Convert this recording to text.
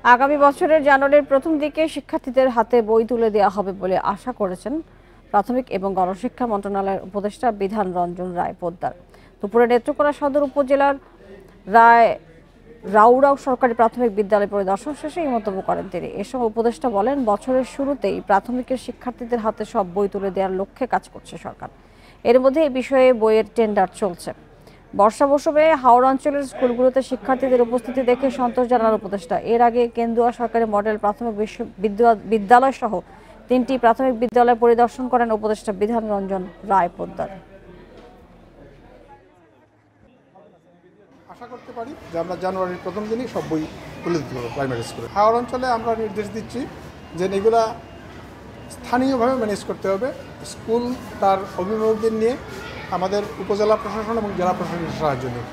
আগামী বছরের জানুয়ারির প্রথম দিকে শিক্ষার্থীদের হাতে বই তুলে দেওয়া হবে বলে আশা করেছেন প্রাথমিক এবং গণশিক্ষা মন্ত্রণালয়ের উপদেষ্টা বিধান রঞ্জন রায় পোদ্দার। দুপুরে নেত্রকোনা সদর উপজেলার রাউরাও সরকারি প্রাথমিক বিদ্যালয় পরিদর্শন শেষে এই মন্তব্য করেন তিনি। এ সময় উপদেষ্টা বলেন, বছরের শুরুতেই প্রাথমিকের শিক্ষার্থীদের হাতে সব বই তুলে দেওয়ার লক্ষ্যে কাজ করছে সরকার। এর মধ্যে এই বিষয়ে বইয়ের টেন্ডার চলছে। বর্ষা মৌসুমে হাওড়া অঞ্চলের স্কুলগুলোতে শিক্ষার্থীদের উপস্থিতি দেখে সন্তোষ জানান উপদেষ্টা। এর আগে কেন্দুয়া সরকারি মডেল প্রাথমিক বিদ্যালয় সহ 3টি প্রাথমিক বিদ্যালয় পরিদর্শন করেন উপদেষ্টা বিধান রঞ্জন রায় পোদ্দার। আশা করতে পারি যে আমরা জানুয়ারির প্রথম দিনই সব বই তুলে দিতে পারবো প্রাইমারি স্কুলে। হাওড় অঞ্চলে আমরা নির্দেশ দিচ্ছি যে এগুলা স্থানীয়ভাবে ম্যানেজ করতে হবে। স্কুল তার অভিভাবকদের নিয়ে আমাদের উপজেলা প্রশাসন এবং জেলা প্রশাসনের সাহায্য নিয়ে